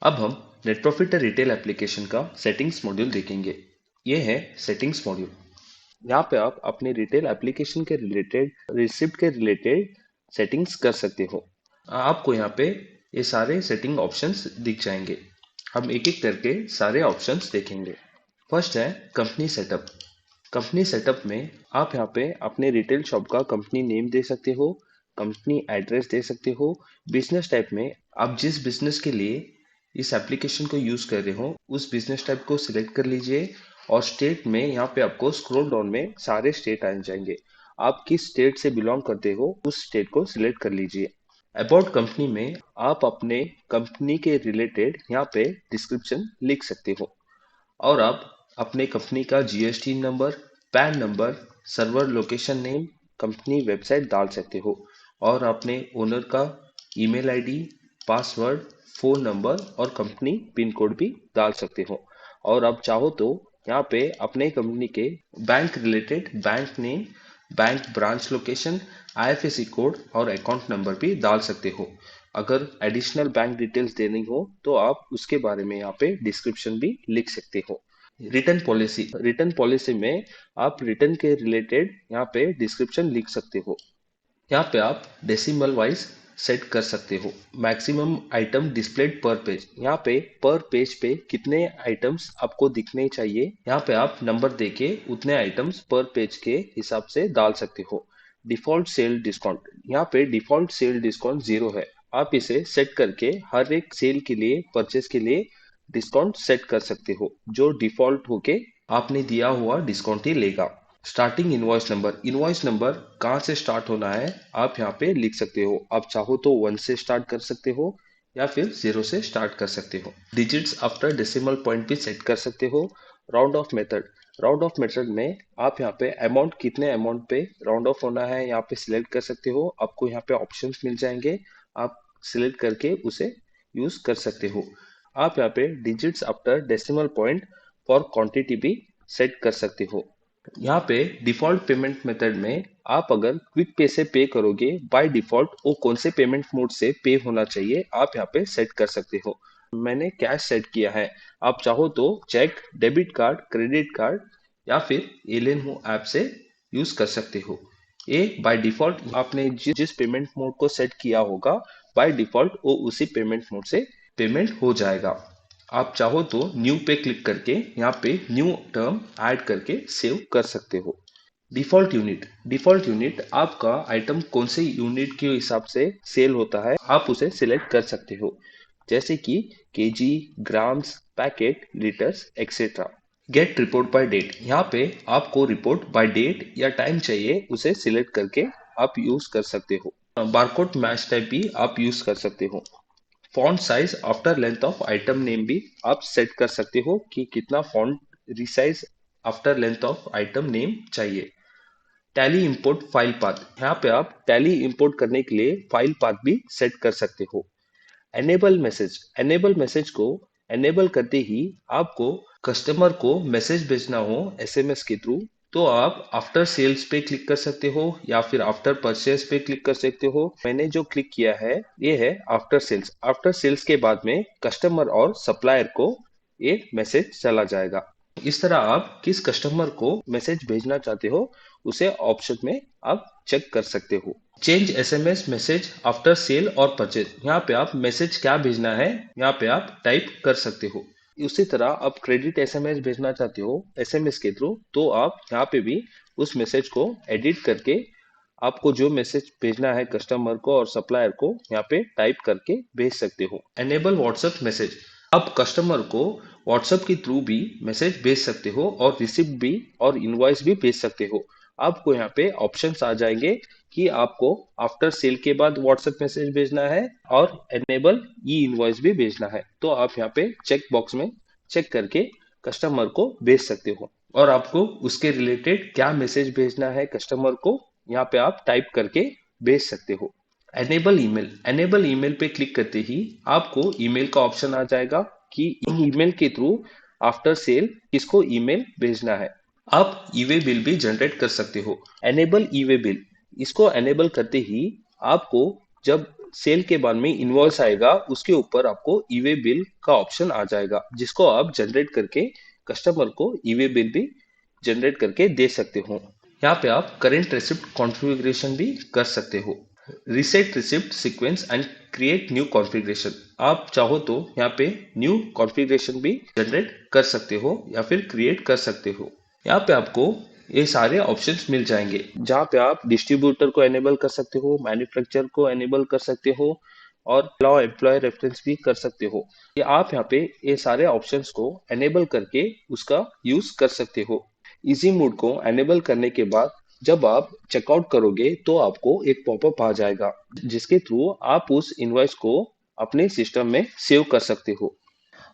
अब हम net profit retail application का सेटिंग्स मॉड्यूल देखेंगे। ये है सेटिंग्स मॉड्यूल। यहाँ पे आप अपने रिटेल एप्लीकेशन के रिलेटेड, रिसिप्ट के रिलेटेड सेटिंग्स कर सकते हो। आपको यहाँ पे ये सारे सेटिंग ऑप्शंस दिख जाएंगे। हम एक एक करके सारे ऑप्शंस देखेंगे। फर्स्ट है कंपनी सेटअप। कंपनी सेटअप में आप यहाँ पे अपने रिटेल शॉप का कंपनी नेम दे सकते हो, कंपनी एड्रेस दे सकते हो। बिजनेस टाइप में आप जिस बिजनेस के लिए इस एप्लीकेशन को यूज कर रहे हो उस बिजनेस टाइप को सिलेक्ट कर लीजिए। और स्टेट में यहाँ पे आपको स्क्रॉल डाउन में सारे स्टेट आ जाएंगे। आप किस स्टेट से बिलोंग करते हो उस स्टेट को सिलेक्ट कर लीजिए। अबाउट कंपनी में आप अपने कंपनी के रिलेटेड यहाँ पे डिस्क्रिप्शन लिख सकते हो। और आप अपने कंपनी का GST number, pan number, server location name, company website डाल सकते हो। और अपने ओनर का email ID, password, phone number और कंपनी पिन कोड भी डाल सकते हो। और आप चाहो तो यहाँ पे अपने कंपनी के bank related bank name, bank branch location, IFSC code और अकाउंट नंबर भी डाल सकते हो। अगर एडिशनल बैंक डिटेल्स देनी हो तो आप उसके बारे में यहाँ पे डिस्क्रिप्शन भी लिख सकते हो। रिटर्न पॉलिसी में आप रिटर्न के रिलेटेड यहाँ पे डिस्क्रिप्शन लिख सकते हो। यहाँ पे आप डेसिमल वाइज सेट कर सकते हो। मैक्सिमम आइटम डिस्प्लेड पर पेज, यहाँ पे पर पेज पे कितने आइटम्स आपको दिखने चाहिए यहाँ पे आप नंबर देके उतने आइटम्स पर पेज के हिसाब से डाल सकते हो। डिफॉल्ट सेल डिस्काउंट, यहाँ पे डिफॉल्ट सेल डिस्काउंट 0 है। आप इसे सेट करके हर एक सेल के लिए, परचेज के लिए डिस्काउंट सेट कर सकते हो, जो डिफॉल्ट होके आपने दिया हुआ डिस्काउंट ही लेगा। स्टार्टिंग इनवॉइस नंबर कहाँ से स्टार्ट होना है आप यहाँ पे लिख सकते हो। आप चाहो तो 1 से स्टार्ट कर सकते हो या फिर 0 से स्टार्ट कर सकते हो। डिजिट्स आफ्टर डेसिमल पॉइंट भी सेट कर सकते हो। राउंड ऑफ मेथड में आप यहाँ पे अमाउंट, कितने अमाउंट पे राउंड ऑफ होना है यहाँ पे सिलेक्ट कर सकते हो। आपको यहाँ पे ऑप्शंस मिल जाएंगे, आप सिलेक्ट करके उसे यूज कर सकते हो। आप यहाँ पे digits after decimal point for quantity भी सेट कर सकते हो। यहाँ पे डिफॉल्ट पेमेंट मेथड में आप अगर क्विक पे से पे करोगे, बाय डिफॉल्ट वो कौन से पेमेंट मोड से पे होना चाहिए आप यहाँ पे सेट कर सकते हो। मैंने कैश सेट किया है। आप चाहो तो cheque, debit card, credit card या फिर एलियन ऐप से यूज कर सकते हो। ये बाय डिफॉल्ट आपने जिस पेमेंट मोड को सेट किया होगा बाय डिफॉल्ट वो उसी पेमेंट मोड से पेमेंट हो जाएगा। आप चाहो तो न्यू पे क्लिक करके यहाँ पे न्यू टर्म ऐड करके सेव कर सकते हो। डिफॉल्ट यूनिट आपका आइटम कौन से यूनिट के हिसाब से सेल होता है आप उसे सिलेक्ट कर सकते हो, जैसे कि KG, grams, packet, litres etcetera. Get report by date, यहाँ पे आपको रिपोर्ट बाय डेट या टाइम चाहिए उसे सिलेक्ट करके आप यूज कर सकते हो। बारकोड मैच टाइप भी आप यूज कर सकते हो। Font size after length of item name भी आप सेट कर सकते हो कि कितना font resize after length of item name चाहिए। टैली इंपोर्ट फाइल पाथ, यहाँ पे आप टैली इंपोर्ट करने के लिए फाइल पाथ भी सेट कर सकते हो। एनेबल मैसेज को एनेबल करते ही आपको कस्टमर को मैसेज भेजना हो एसएमएस के थ्रू तो आप आफ्टर सेल्स पे क्लिक कर सकते हो या फिर आफ्टर परचेज पे क्लिक कर सकते हो। मैंने जो क्लिक किया है ये है आफ्टर सेल्स। आफ्टर सेल्स के बाद में कस्टमर और सप्लायर को ये मैसेज चला जाएगा। इस तरह आप किस कस्टमर को मैसेज भेजना चाहते हो उसे ऑप्शन में आप चेक कर सकते हो। Change SMS message after sale और परचेज, यहाँ पे आप मैसेज क्या भेजना है यहाँ पे आप टाइप कर सकते हो। उसी तरह आप क्रेडिट एसएमएस भेजना चाहते हो एसएमएस के थ्रू तो आप यहाँ पे भी उस मैसेज को एडिट करके आपको जो मैसेज भेजना है कस्टमर को और सप्लायर को यहाँ पे टाइप करके भेज सकते हो। एनेबल व्हाट्सएप मैसेज, आप कस्टमर को व्हाट्सएप के थ्रू भी मैसेज भेज सकते हो और रिसिप्ट भी और इनवॉइस भी भेज सकते हो। आपको यहाँ पे ऑप्शंस आ जाएंगे कि आपको आफ्टर सेल के बाद व्हाट्सएप मैसेज भेजना है और एनेबल ई इनवॉइस भी भेजना है तो आप यहाँ पे चेक बॉक्स में चेक करके कस्टमर को भेज सकते हो। और आपको उसके रिलेटेड क्या मैसेज भेजना है कस्टमर को यहाँ पे आप टाइप करके भेज सकते हो। एनेबल ईमेल पे क्लिक करते ही आपको ईमेल का ऑप्शन आ जाएगा कि ईमेल के थ्रू आफ्टर सेल किसको ईमेल भेजना है। आप ईवे बिल भी जनरेट कर सकते हो। एनेबल ईवे बिल, इसको एनेबल करते ही आपको जब सेल के बाद में इनवॉइस आएगा, उसके ऊपर आपको ई वे बिल का ऑप्शन आ जाएगा, जिसको आप जनरेट करके कस्टमर को ई वे बिल भी जनरेट करके दे सकते हो। यहाँ पे आप करेंट रिसिप्ट कॉन्फ़िगरेशन भी कर सकते हो। Reset receipt sequence and create new configuration, आप चाहो तो यहाँ पे न्यू कॉन्फ़िगरेशन भी जनरेट कर सकते हो या फिर क्रिएट कर सकते हो। यहाँ पे आपको ये सारे ऑप्शंस मिल जाएंगे, जहाँ पे आप डिस्ट्रीब्यूटर को एनेबल कर सकते हो, मैन्युफैक्चरर को एनेबल कर सकते हो और अलाउ एम्प्लॉय रेफरेंस भी कर सकते हो। ये आप यहाँ पे ये सारे ऑप्शंस को एनेबल करके उसका यूज कर सकते हो। इजी मोड को एनेबल करने के बाद जब आप चेकआउट करोगे तो आपको एक पॉपअप आ जाएगा, जिसके थ्रू आप उस इनवॉइस को अपने सिस्टम में सेव कर सकते हो।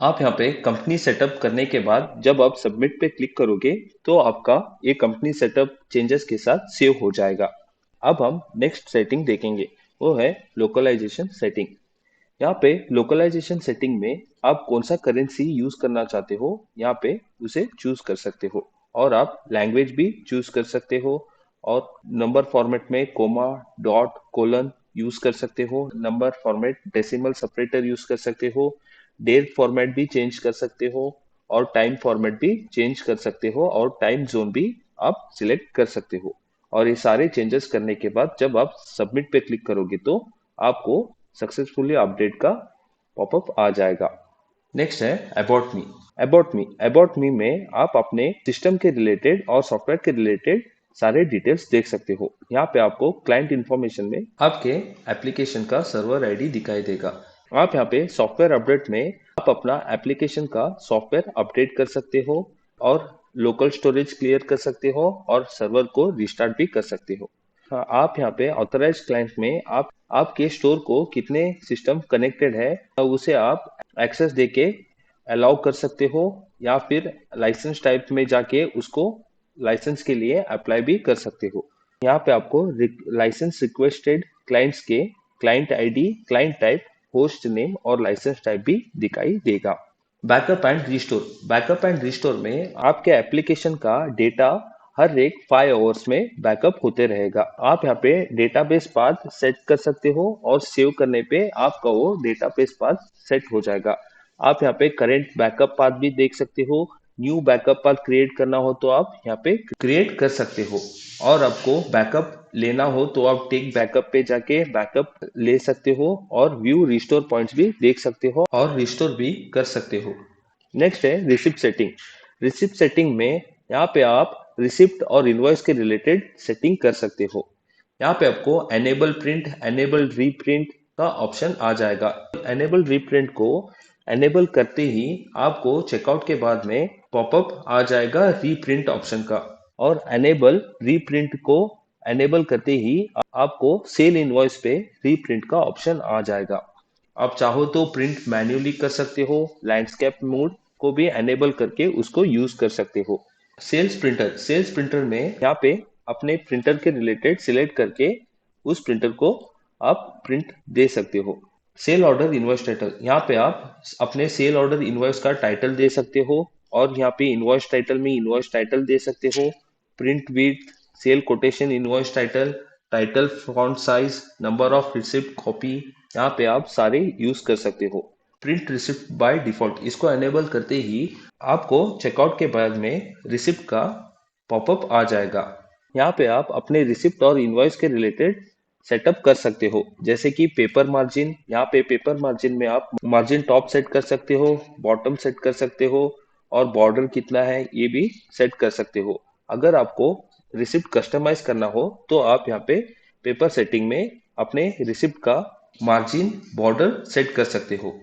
आप यहाँ पे कंपनी सेटअप करने के बाद जब आप सबमिट पे क्लिक करोगे तो आपका ये कंपनी सेटअप चेंजेस के साथ सेव हो जाएगा। अब हम नेक्स्ट सेटिंग देखेंगे, वो है लोकलाइजेशन सेटिंग। यहाँ पे लोकलाइजेशन सेटिंग में आप कौन सा करेंसी यूज करना चाहते हो, यहाँ पे उसे चूज कर सकते हो और आप लैंग्वेज भी चूज कर सकते हो और नंबर फॉर्मेट में कोमा, डॉट, कोलन यूज कर सकते हो, number format decimal separator use कर सकते हो, डेट फॉर्मेट भी चेंज कर सकते हो और टाइम फॉर्मेट भी चेंज कर सकते हो और टाइम जोन भी आप सिलेक्ट कर सकते हो। और ये सारे चेंजेस करने के बाद जब आप सबमिट पे क्लिक करोगे तो आपको सक्सेसफुली अपडेट का पॉपअप आ जाएगा। नेक्स्ट है अबाउट मी। अबाउट मी में आप अपने सिस्टम के रिलेटेड और सॉफ्टवेयर के रिलेटेड सारे डिटेल्स देख सकते हो। यहाँ पे आपको क्लाइंट इंफॉर्मेशन में आपके एप्लीकेशन का सर्वर आईडी दिखाई देगा। आप यहाँ पे सॉफ्टवेयर अपडेट में आप अपना एप्लीकेशन का सॉफ्टवेयर अपडेट कर सकते हो और लोकल स्टोरेज क्लियर कर सकते हो और सर्वर को रिस्टार्ट भी कर सकते हो। हाँ, आप यहाँ पे ऑथराइज क्लाइंट में आप आपके स्टोर को कितने सिस्टम कनेक्टेड है उसे आप एक्सेस देके अलाउ कर सकते हो या फिर लाइसेंस टाइप में जाके उसको लाइसेंस के लिए अप्लाई भी कर सकते हो। यहाँ पे आपको लाइसेंस रिक्वेस्टेड क्लाइंट्स के client ID, client type, host name और लाइसेंस टाइप भी दिखाई देगा। बैकअप एंड रिस्टोर में आपके एप्लीकेशन का डेटा हर एक 5 आवर्स में बैकअप होते रहेगा। आप यहाँ पे डेटाबेस पाथ सेट कर सकते हो और सेव करने पे आपका वो डेटाबेस पाथ सेट हो जाएगा। आप यहाँ पे करेंट बैकअप पाथ भी देख सकते हो। न्यू बैकअप पाथ क्रिएट करना हो तो आप यहाँ पे क्रिएट कर सकते हो और आपको बैकअप लेना हो तो आप टेक बैकअप पे जाके बैकअप ले सकते हो और व्यू रिस्टोर पॉइंट्स भी देख सकते हो और रिस्टोर भी कर सकते हो। नेक्स्ट है रिसिप्ट सेटिंग। रिसिप्ट सेटिंग में यहाँ पे आप रिसिप्ट और इनवॉइस के रिलेटेड सेटिंग कर सकते हो। यहाँ पे आपको एनेबल प्रिंट, एनेबल रीप्रिंट का ऑप्शन आ जाएगा। एनेबल रीप्रिंट को एनेबल करते ही आपको चेकआउट के बाद में पॉपअप आ जाएगा रीप्रिंट ऑप्शन का और एनेबल रीप्रिंट को एनेबल करते ही आपको सेल इनवॉइस पे रीप्रिंट का ऑप्शन आ जाएगा। आप चाहो तो प्रिंट मैन्युअली कर सकते हो, लैंडस्केप मोड को भी एनेबल करके उसको यूज कर सकते हो। सेल्स प्रिंटर में यहाँ पे अपने प्रिंटर के रिलेटेड सिलेक्ट करके उस प्रिंटर को आप प्रिंट दे सकते हो। सेल ऑर्डर इनवॉइस टाइटल, यहाँ पे आप अपने सेल ऑर्डर इनवॉइस का टाइटल दे सकते हो और यहाँ पे इनवॉइस टाइटल में इनवॉइस टाइटल दे सकते हो। Print with, sale quotation, invoice title, title, font size, number of receipt copy, यहाँ पे आप सारे यूज कर सकते हो। प्रिंट रिसिप्ट बाय डिफॉल्ट, इसको एनेबल करते ही आपको चेकआउट के बाद में रिसिप्ट का पॉपअप आ जाएगा। यहाँ पे आप अपने रिसिप्ट और इनवॉइस के रिलेटेड सेटअप कर सकते हो, जैसे कि पेपर मार्जिन। यहाँ पे पेपर मार्जिन में आप मार्जिन टॉप सेट कर सकते हो, बॉटम सेट कर सकते हो और बॉर्डर कितना है ये भी सेट कर सकते हो। अगर आपको रिसिप्ट कस्टमाइज करना हो तो आप यहाँ पे पेपर सेटिंग में अपने रिसिप्ट का मार्जिन, बॉर्डर सेट कर सकते हो।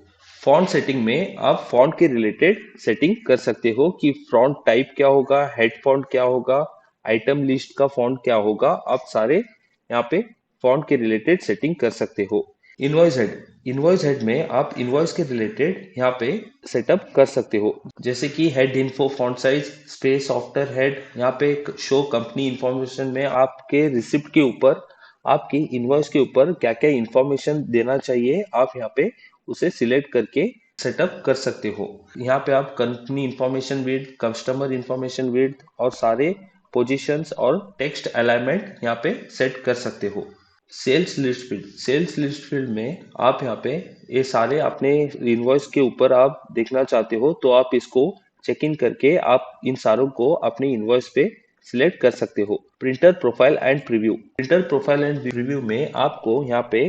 फॉन्ट सेटिंग में आप फॉन्ट के रिलेटेड सेटिंग कर सकते हो कि फॉन्ट टाइप क्या होगा, हेड फॉन्ट क्या होगा, आइटम लिस्ट का फॉन्ट क्या होगा। आप सारे यहाँ पे फॉन्ट के रिलेटेड सेटिंग कर सकते हो। इनवॉइस हेड में आप इनवॉइस के रिलेटेड यहाँ पे सेटअप कर सकते हो, जैसे कि head info, font size, space after head. यहाँ पे शो कंपनी इंफॉर्मेशन में आपके रिसिप्ट के ऊपर, आपकी इनवॉइस के ऊपर क्या क्या इंफॉर्मेशन देना चाहिए आप यहाँ पे उसे सिलेक्ट करके सेटअप कर सकते हो। यहाँ पे आप company information width, customer information width और सारे पोजीशंस और टेक्स्ट अलाइनमेंट यहाँ पे सेट कर सकते हो। सेल्स लिस्ट फील्ड में आप यहाँ पे ये सारे अपने इनवॉइस के ऊपर आप देखना चाहते हो तो आप इसको चेक इन करके आप इन सारों को अपने इनवॉइस पे सिलेक्ट कर सकते हो। प्रिंटर प्रोफाइल एंड प्रीव्यू में आपको यहाँ पे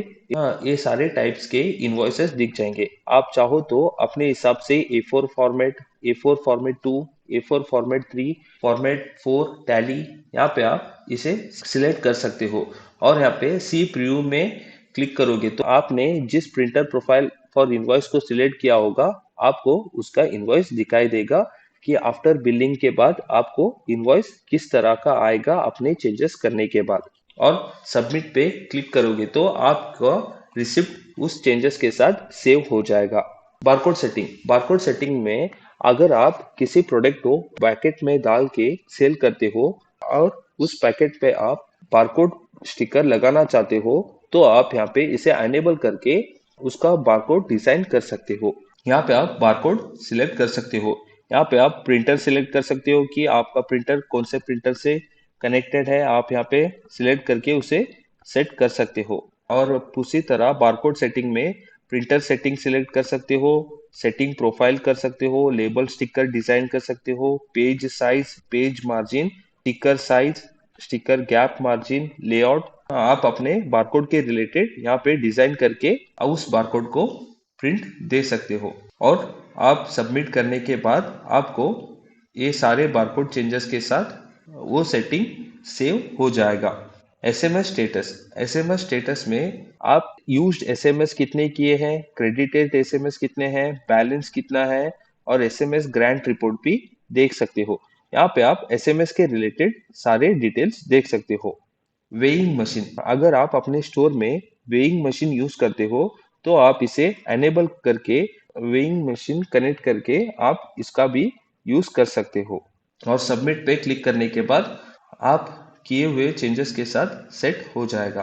ये सारे टाइप्स के इनवॉइसेस दिख जाएंगे। आप चाहो तो अपने हिसाब से A4 format, A4 format 2, A4 format 3, format 4 tally, यहाँ पे आप इसे सिलेक्ट कर सकते हो। और यहाँ पे सी प्रीव्यू में क्लिक करोगे तो आपने जिस प्रिंटर प्रोफाइल फॉर इनवॉइस को सिलेक्ट किया होगा आपको उसका इनवॉइस दिखाई देगा कि आफ्टर बिलिंग के बाद आपको इनवॉइस किस तरह का आएगा अपने चेंजेस करने के बाद। और सबमिट पे क्लिक करोगे तो आपका रिसिप्ट उस चेंजेस के साथ सेव हो जाएगा। बारकोड सेटिंग में अगर आप किसी प्रोडक्ट को पैकेट में डाल के सेल करते हो और उस पैकेट पे आप बारकोड स्टिकर लगाना चाहते हो तो आप यहाँ पे इसे एनेबल करके उसका बारकोड डिजाइन कर सकते हो। यहाँ पे आप बारकोड सिलेक्ट कर सकते हो। यहाँ पे आप प्रिंटर सिलेक्ट कर सकते हो कि आपका प्रिंटर कौन से प्रिंटर से कनेक्टेड है, आप यहाँ पे सिलेक्ट करके उसे सेट कर सकते हो। और उसी तरह बारकोड सेटिंग में प्रिंटर सेटिंग सिलेक्ट कर सकते हो, सेटिंग प्रोफाइल कर सकते हो, लेबल स्टिकर डिजाइन कर सकते हो, page size, page margin, sticker size, sticker gap margin, layout आप अपने बारकोड के रिलेटेड यहाँ पे डिजाइन करके उस बारकोड को प्रिंट दे सकते हो। और आप सबमिट करने के बाद आपको ये सारे बारकोड चेंजेस के साथ वो सेटिंग सेव हो जाएगा। एसएमएस स्टेटस में आप यूज्ड एसएमएस कितने किए हैं, क्रेडिटेड एसएमएस कितने हैं, बैलेंस कितना है और एसएमएस ग्रांट रिपोर्ट भी देख सकते हो। यहाँ पे आप एसएमएस के रिलेटेड सारे डिटेल्स देख सकते हो। वेइंग मशीन, अगर आप अपने स्टोर में वेइंग मशीन यूज करते हो तो आप इसे एनेबल करके वेइंग मशीन कनेक्ट करके आप इसका भी यूज कर सकते हो। और सबमिट पे क्लिक करने के बाद आप किए हुए चेंजेस के साथ सेट हो जाएगा।